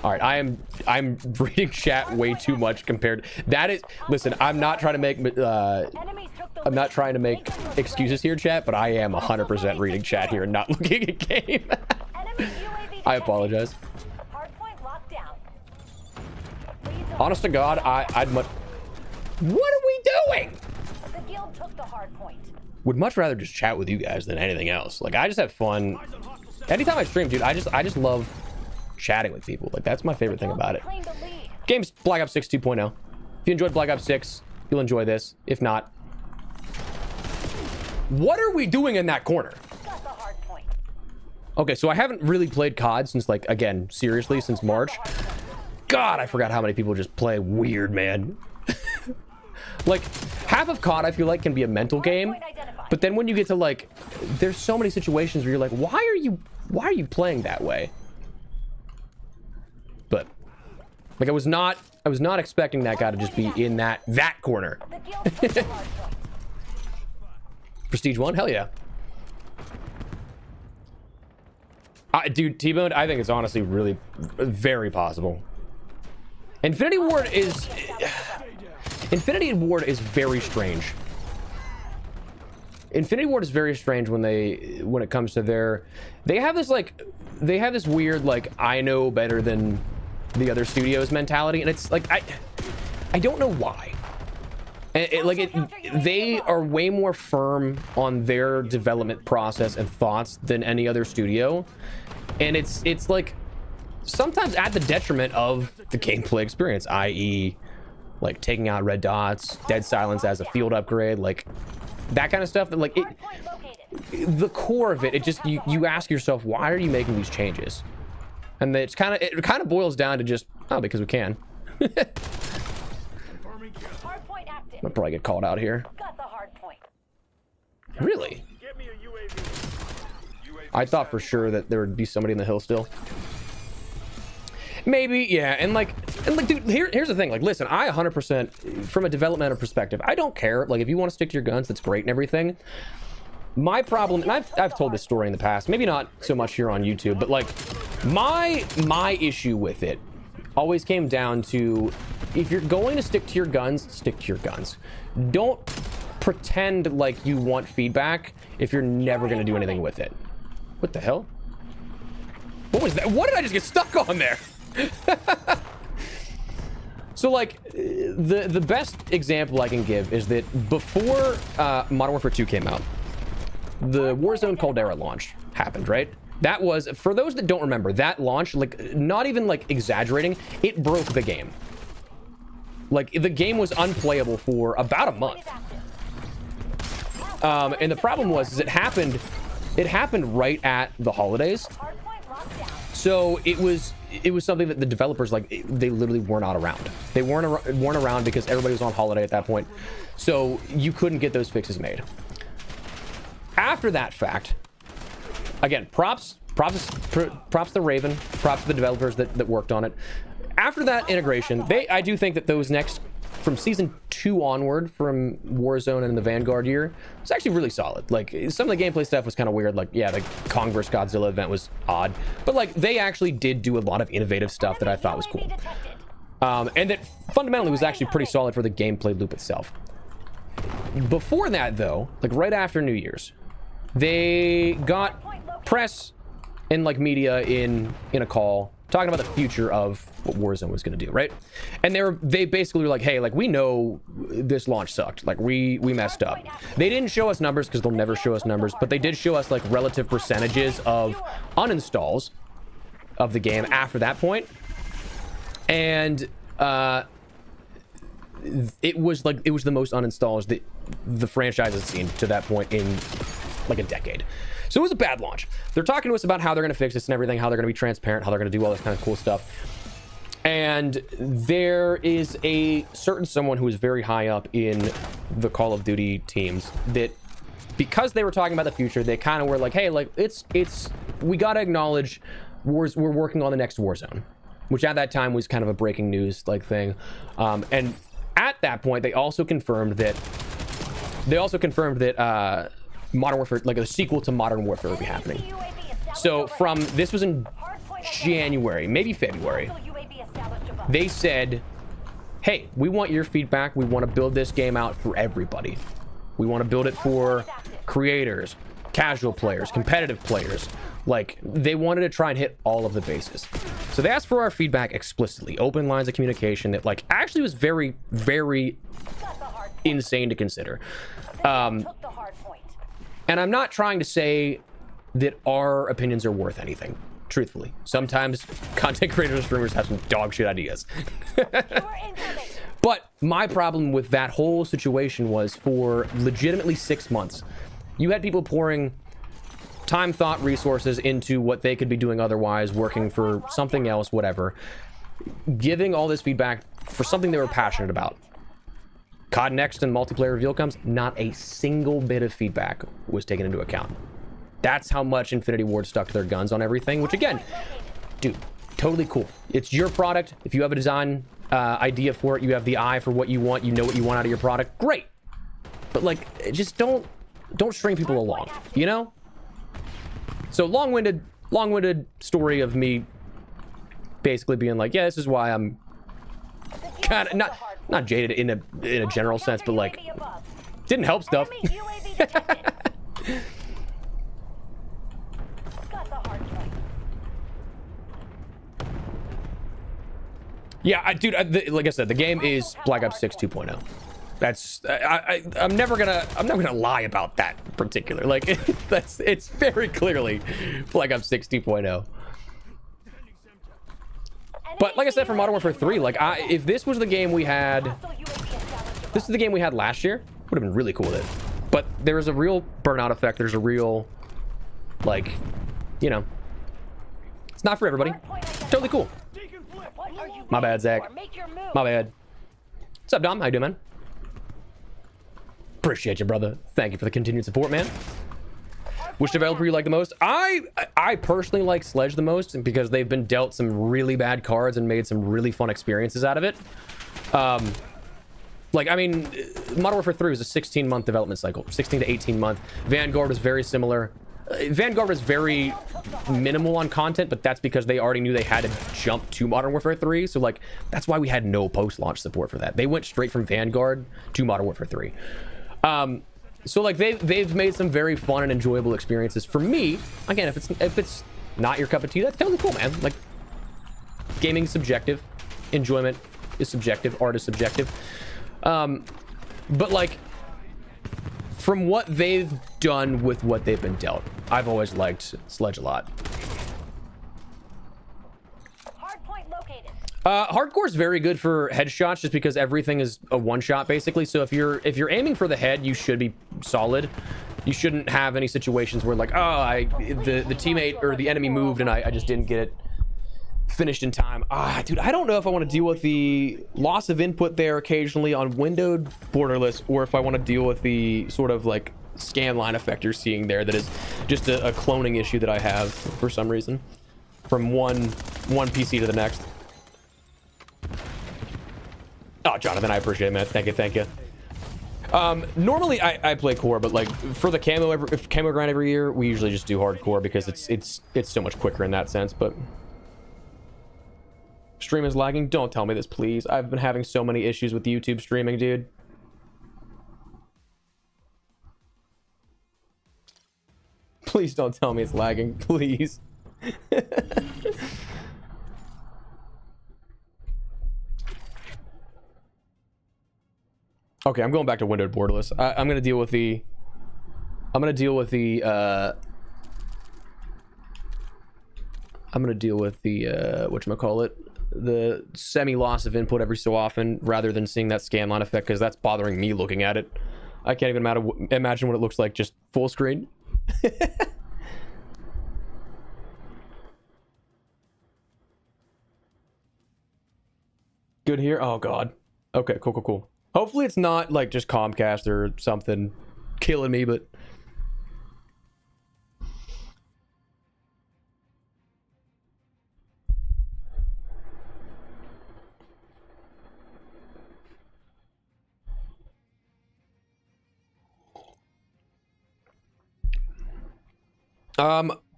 All right, I'm reading chat way too much compared. That is, listen, I'm not trying to make excuses here, chat, but I am 100% reading chat here and not looking at game. I apologize. Honest to God, I'd much. What are we doing? The guild took the hard point. Would much rather just chat with you guys than anything else. Like, I just have fun. Anytime I stream, dude, I just love chatting with people. Like, that's my favorite thing about it. Game's Black Ops 6 2.0. If you enjoyed Black Ops 6, you'll enjoy this. If not, what are we doing in that corner? Okay, so I haven't really played COD since, like, again, seriously, since March. God, I forgot how many people just play weird, man. Like, half of COD, I feel like, can be a mental game. But then when you get to, like, there's so many situations where you're like, why are you playing that way? But, like, I was not expecting that guy to just be in that corner. Prestige 1? Hell yeah. Dude, T-Bone, I think it's honestly really very possible. Infinity Ward is very strange. Infinity Ward is very strange when it comes to they have this weird, like, I know better than the other studios mentality, and it's like I don't know why. And they are way more firm on their development process and thoughts than any other studio, and it's like sometimes at the detriment of the gameplay experience, i.e., like taking out red dots, dead silence as a field upgrade, like that kind of stuff. That like the core of it, just you ask yourself, why are you making these changes? And it kind of boils down to just, oh, because we can. I'll probably get called out here. Got the hard point. Really? Get me a UAV. I thought for sure that there would be somebody in the hill still. Maybe, yeah. And like, dude, here's the thing. Like, listen, I 100%, from a developmental perspective, I don't care. Like, if you want to stick to your guns, that's great and everything. My problem, and I've told this story in the past, maybe not so much here on YouTube, but like, my issue with it always came down to, if you're going to stick to your guns, stick to your guns. Don't pretend like you want feedback if you're never going to do anything with it. What the hell? What was that? What did I just get stuck on there? So like, the best example I can give is that before Modern Warfare 2 came out, the Warzone Caldera launch happened, right? That was, for those that don't remember, that launch, like, not even like exaggerating, it broke the game. Like, the game was unplayable for about a month. And the problem was, is it happened right at the holidays. So it was something that the developers, like, they literally were not around. They weren't around because everybody was on holiday at that point. So you couldn't get those fixes made. After that fact, again, props to Raven, props to the developers that worked on it. After that integration, I do think that those next, from season 2 onward, from Warzone and the Vanguard year, was actually really solid. Like, some of the gameplay stuff was kind of weird. Like, yeah, the Kong vs. Godzilla event was odd, but like, they actually did do a lot of innovative stuff that I thought was cool. And that fundamentally was actually pretty solid for the gameplay loop itself. Before that, though, like right after New Year's, they got press and like media in a call talking about the future of what Warzone was going to do, right? And they basically were like, hey, like, we know this launch sucked, like we messed up. They didn't show us numbers because they'll never show us numbers, but they did show us like relative percentages of uninstalls of the game after that point. And it was the most uninstalls that the franchise has seen to that point in like a decade. So it was a bad launch. They're talking to us about how they're going to fix this and everything, how they're going to be transparent, how they're going to do all this kind of cool stuff. And there is a certain someone who is very high up in the Call of Duty teams that, because they were talking about the future, they kind of were like, hey, like, we got to acknowledge we're working on the next Warzone, which at that time was kind of a breaking news like thing. And at that point, they also confirmed that Modern Warfare, like a sequel to Modern Warfare, will be happening. So this was in January, maybe February. They said, hey, we want your feedback. We want to build this game out for everybody. We want to build it for creators, casual players, competitive players. Like, they wanted to try and hit all of the bases. So they asked for our feedback explicitly, open lines of communication that, like, actually was very, very insane to consider. And I'm not trying to say that our opinions are worth anything, truthfully. Sometimes content creators and streamers have some dog shit ideas. But my problem with that whole situation was, for legitimately 6 months, you had people pouring time, thought, resources into what they could be doing otherwise, working for something else, whatever, giving all this feedback for something they were passionate about. COD Next and multiplayer reveal comes, not a single bit of feedback was taken into account. That's how much Infinity Ward stuck to their guns on everything, which, again, dude, totally cool. It's your product. If you have a design idea for it, you have the eye for what you want, you know what you want out of your product, great. But, like, just don't string people along, you know? So long-winded story of me basically being like, yeah, this is why I'm kind of not jaded in a general sense, but like, didn't help stuff. Yeah, dude, like I said, the game is Black Ops 6 2.0. That's I'm never gonna lie about that in particular. Like, it's very clearly Black Ops 6 2.0. But like I said, for Modern Warfare 3, like, if this was the game we had, this is the game we had last year, would have been really cool with it. But there is a real burnout effect. There's a real, like, you know, it's not for everybody. Totally cool. My bad, Zach. My bad. What's up, Dom? How you doing, man? Appreciate you, brother. Thank you for the continued support, man. Which developer you like the most? I personally like Sledge the most because they've been dealt some really bad cards and made some really fun experiences out of it. Like, I mean, Modern Warfare 3 was a 16-month development cycle, 16 to 18 month. Vanguard was very similar. Vanguard was very minimal on content, but that's because they already knew they had to jump to Modern Warfare 3. So, like, that's why we had no post-launch support for that. They went straight from Vanguard to Modern Warfare 3. So, like, they've made some very fun and enjoyable experiences. For me, again, if it's not your cup of tea, that's totally cool, man. Like, gaming's subjective, enjoyment is subjective, art is subjective. But like, from what they've done with what they've been dealt, I've always liked Sledge a lot. Hardpoint located. Hardcore is very good for headshots just because everything is a one shot basically. So if you're aiming for the head, you should be solid. You shouldn't have any situations where like, oh, the teammate or the enemy moved and I just didn't get it finished in time. Dude, I don't know if I want to deal with the loss of input there occasionally on windowed borderless, or if I want to deal with the sort of like scan line effect you're seeing there that is just a cloning issue that I have for some reason from one PC to the next. Oh, Jonathan, I appreciate it, man. Thank you. Normally I play core, but like for the camo grind every year, we usually just do hardcore because it's so much quicker in that sense. But stream is lagging. Don't tell me this, please. I've been having so many issues with YouTube streaming, dude. Please don't tell me it's lagging, please. Okay, I'm going back to windowed borderless. I'm gonna deal with the whatchamacallit, the semi loss of input every so often rather than seeing that scan line effect, because that's bothering me looking at it. I can't even imagine what it looks like just full screen. Good here. Oh god. Okay, cool. Hopefully it's not like just Comcast or something killing me, but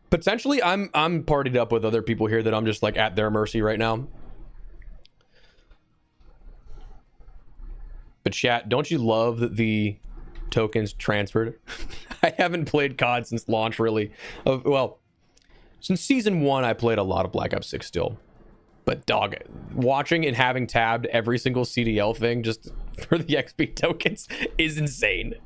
potentially I'm partied up with other people here that I'm just like at their mercy right now. But chat, don't you love that the tokens transferred? I haven't played COD since launch, really. Well, since season 1 I played a lot of Black Ops 6 still. But dog, watching and having tabbed every single CDL thing just for the XP tokens is insane.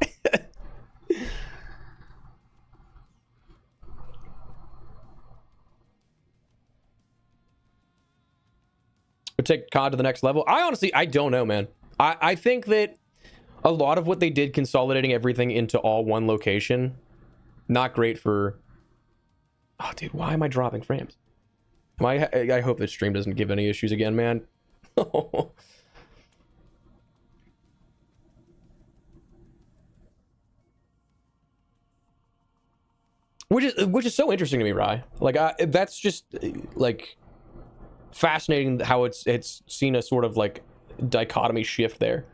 Would take COD to the next level? I don't know, man. I think that a lot of what they did consolidating everything into all one location, not great for... Oh, dude, why am I dropping frames? I hope this stream doesn't give any issues again, man. Which is so interesting to me, Rye. Like, that's just like fascinating how it's seen a sort of like dichotomy shift there.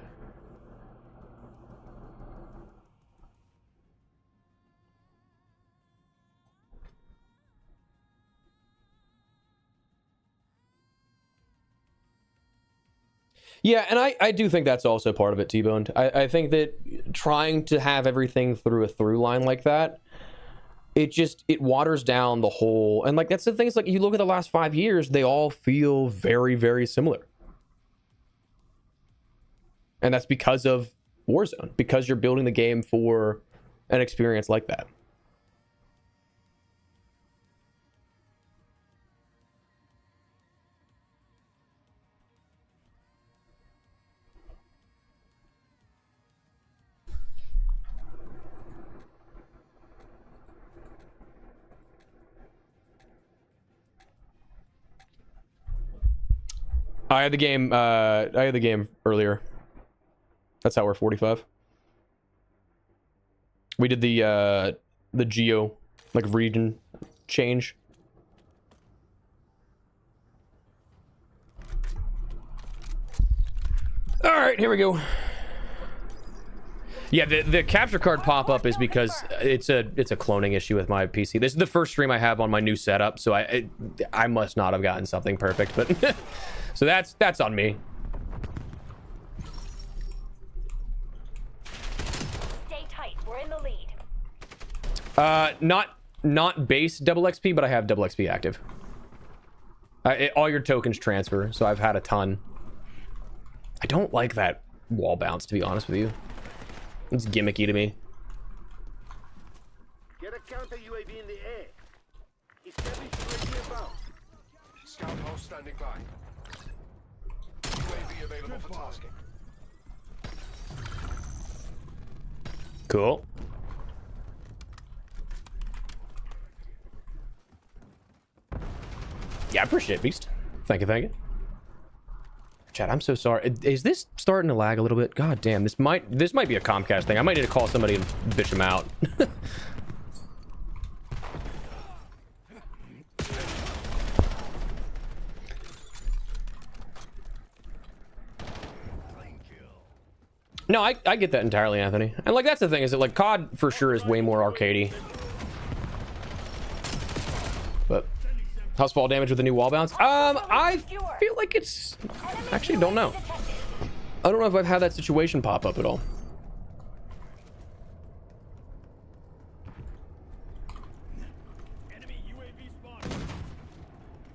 Yeah, and I do think that's also part of it, T-Boned. I think that trying to have everything through a through line like that, it waters down the whole, and like that's the thing, is like you look at the last 5 years, they all feel very, very similar. And that's because of Warzone, because you're building the game for an experience like that. I had the game earlier. That's how we're 45. We did the geo, like, region change. All right, here we go. Yeah, the capture card pop-up is because it's a cloning issue with my PC. This is the first stream I have on my new setup, so I must not have gotten something perfect, but so that's on me. Stay tight. We're in the lead. Not base double XP, but I have double XP active. All your tokens transfer, so I've had a ton. I don't like that wall bounce, to be honest with you. It's gimmicky to me. Get a counter UAV in the air. Establish UAV above. Scout house standing by. UAV available for tasking. Cool. Yeah, I appreciate it, Beast. Thank you, thank you. Chat, I'm so sorry. Is this starting to lag a little bit? God damn, this might be a Comcast thing. I might need to call somebody and bitch them out. No, I get that entirely, Anthony. And like that's the thing, is that like COD for sure is way more arcadey. But how's fall damage with the new wall bounce? I feel like it's actually don't know. I don't know if I've had that situation pop up at all.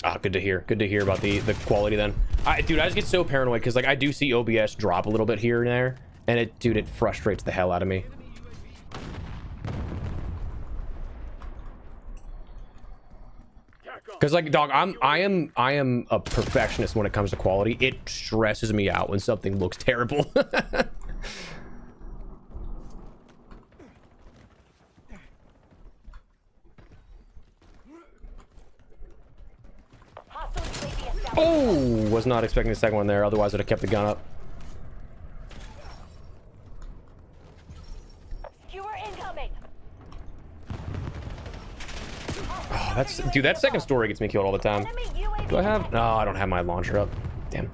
Ah, good to hear. Good to hear about the quality then. Dude, I just get so paranoid because like I do see OBS drop a little bit here and there, and it frustrates the hell out of me. Because like dog, I am a perfectionist when it comes to quality. It stresses me out when something looks terrible. Oh, was not expecting the second one there. Otherwise, I'd have kept the gun up. Skewer incoming. Oh, dude, that second story gets me killed all the time. Enemy UAV Do I have? detected. No, I don't have my launcher up. Damn.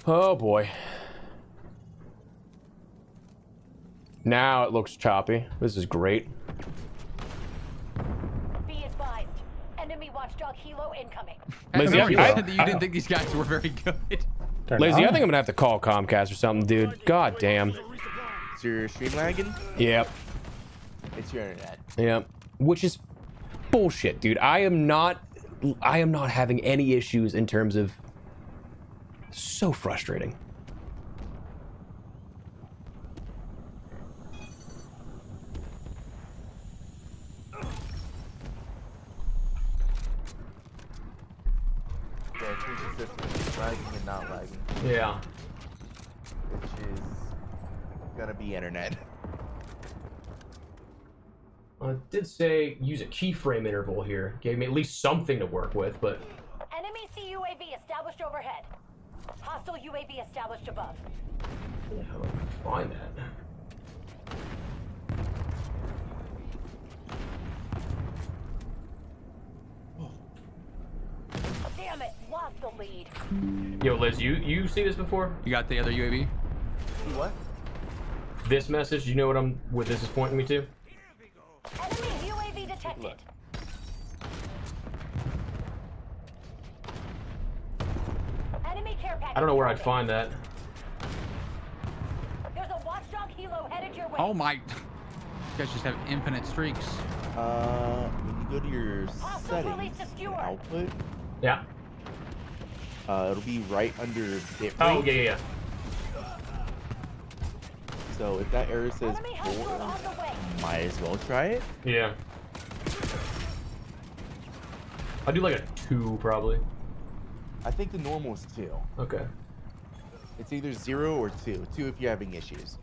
Oh boy. Now it looks choppy. This is great. Be advised. Enemy watchdog helo incoming. Lizzie, Remember you I- said that you didn't think these guys were very good. Lazy, I think I'm gonna have to call Comcast or something, dude. God damn. Is your stream lagging? Yep. It's your internet. Yep. Which is bullshit, dude. I am not having any issues in terms of so frustrating. Yeah, it's consistent. Lagging and not lagging. Yeah. Which is gonna be internet. I did say use a keyframe interval here. Gave me at least something to work with, but Enemy CUAV established overhead. Hostile UAV established above. where the hell do I find that? Damn it, lost the lead. Yo, Liz, you see this before? You got the other UAV? What? This message, you know what this is pointing me to? Enemy UAV detected. Enemy care package. I don't know where I'd target. find that. There's a watchdog helo headed your way. Oh my. You guys just have infinite streaks. When you go to your Hostile release settings, to skewer. output, Yeah. it'll be right under bit Oh, rate. yeah. So if that error says Enemy hostile 4, on the way. might as well try it. Yeah. I do like a 2 probably. I think the normal is 2. Okay. It's either 0 or 2. 2 if you're having issues.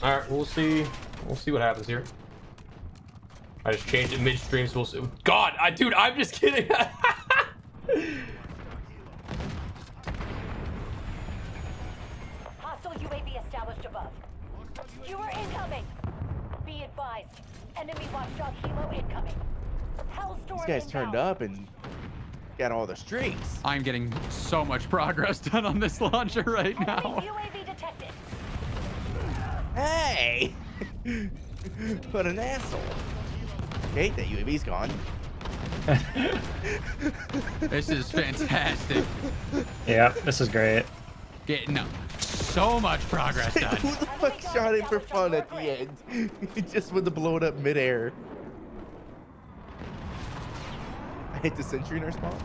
All right, we'll see. We'll see what happens here. I just changed it midstream. So we'll see. God, dude, I'm just kidding. Hostile UAV established above. Skewer incoming. Be advised. Enemy watchdog helo incoming. Hellstorm These guys turned inbound. up and got all the streaks. I'm getting so much progress done on this launcher right Enemy now. UAV detected. Hey! What an asshole. Okay, that UAV's gone. This is fantastic. Yeah, this is great. Getting so much progress done. Who the fuck shot it for fun at the end? He just went to blow it up midair. I hit the sentry in our spawn.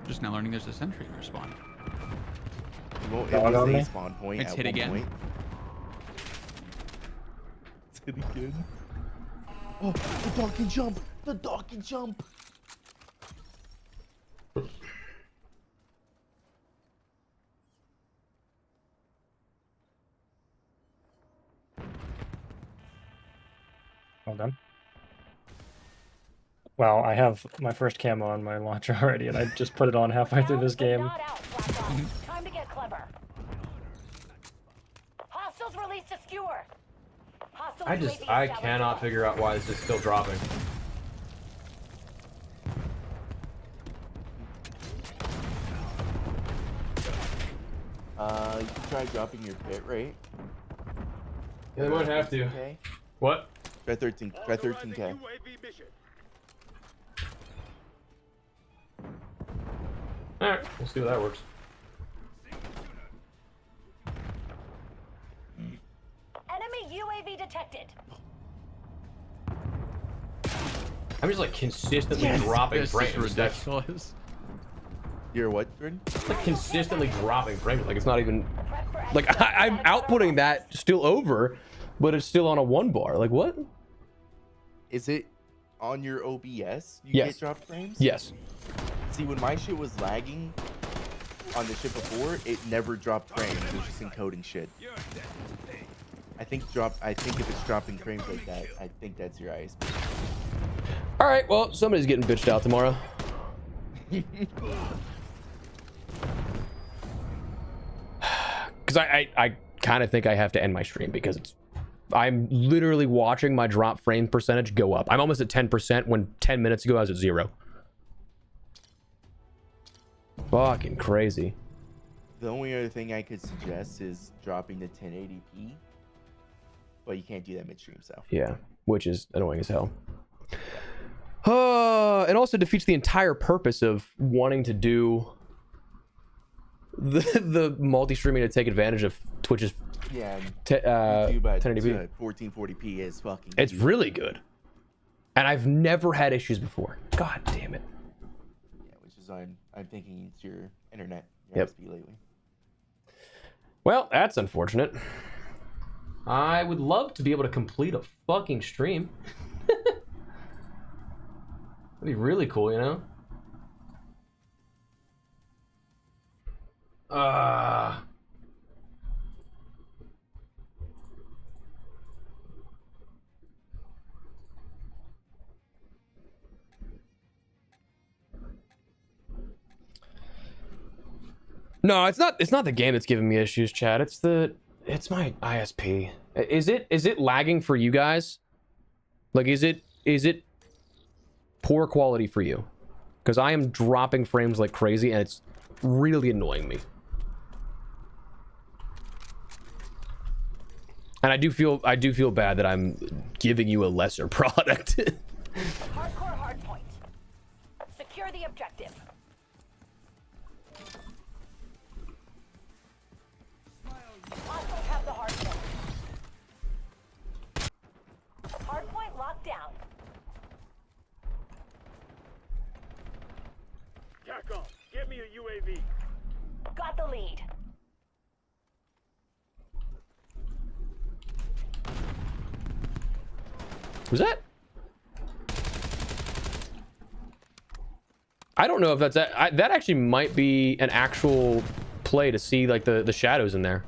Just now learning there's a sentry in our spawn. Well, it Dog was on a me? spawn point It's at hit one again. point. It's hit again. Oh, the dog can jump! The dog can jump! Well done. Well, I have my first camo on my launcher already, and I just put it on halfway through this Down, but game. not out, Black Ops. Time to get clever. Hostiles released a skewer. Hostile I UAV established cannot above. figure out why this is still dropping. You can try dropping your pit rate. Yeah, they might have to. Okay. What? Try 13. Try 13k. UAV mission. All right, we'll see how that works. Enemy UAV detected. I'm just like consistently Yes! dropping This frames. is That's ridiculous. You're what, Jordan? like consistently dropping frames. Like it's not even Prep for like exfil. I'm outputting that still over, but it's still on a 1 bar. Like what? Is it on your OBS? You Yes. get drop frames? Yes. See, when my shit was lagging on the ship before, it never dropped frames. It was just encoding shit. I think if it's dropping frames like that, I think that's your ISP. All right. Well, somebody's getting bitched out tomorrow. Because I kind of think I have to end my stream because I'm literally watching my drop frame percentage go up. I'm almost at 10% when 10 minutes ago I was at 0. Fucking crazy. The only other thing I could suggest is dropping to 1080p, but you can't do that midstream, so. Yeah, which is annoying as hell. It also defeats the entire purpose of wanting to do the multi-streaming to take advantage of Twitch's Yeah, and 1080p. 1440p is fucking. It's huge. really good. And I've never had issues before. God damn it. Yeah, which is I'm thinking it's your internet, your Yep. ISP lately. Well, that's unfortunate. I would love to be able to complete a fucking stream. That'd be really cool, you know? No, it's not the game that's giving me issues, Chad. It's my ISP. Is it lagging for you guys? Like is it poor quality for you? Because I am dropping frames like crazy and it's really annoying me. And I do feel bad that I'm giving you a lesser product. Hardcore hardpoint. Secure the objective. Hostiles have the hardpoint. Hardpoint locked down. Camos, get me a UAV. Got the lead. Was that? I don't know if that's that actually might be an actual play to see like the shadows in there.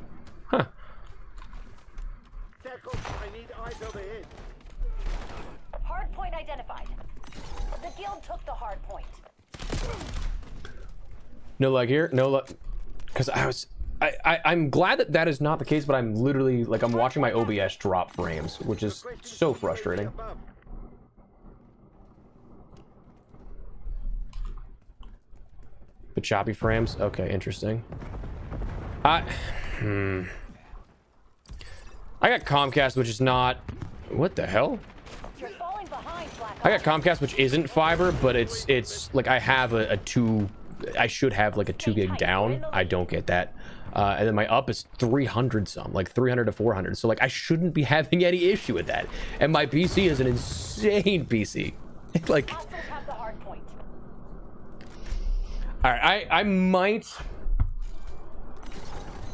guild took the hard point. No lag here. No lag. Because I'm glad that that is not the case, but I'm literally like I'm watching my OBS drop frames, which is so frustrating. The choppy frames. Okay, interesting. I got Comcast, which is not. What the hell? You're falling behind, Black I got Comcast, which isn't fiber, but it's like I have a 2. I should have like a 2 gig down. I don't get that. And then my up is 300 some, like 300 to 400. So like I shouldn't be having any issue with that. And my PC is an insane PC. Like, Hostiles have the hard point. all right, I might.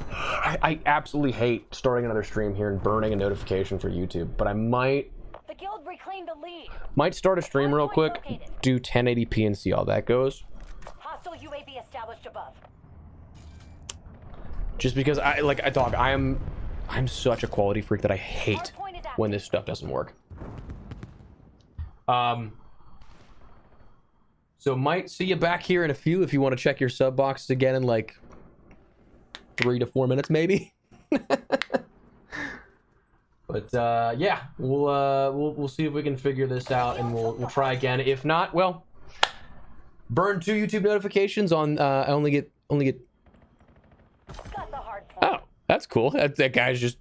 I absolutely hate starting another stream here and burning a notification for YouTube, but I might The guild reclaimed the lead. start a stream real quick, do 1080p and see how that goes. Hostile UAV established above. Just because I'm such a quality freak that I hate when this stuff doesn't work. So might see you back here in a few if you want to check your sub boxes again in like 3 to 4 minutes maybe. But yeah, we'll see if we can figure this out and we'll try again. If not, well, burn 2 YouTube notifications on I only get Got the hard point. oh, that's cool. That guy's just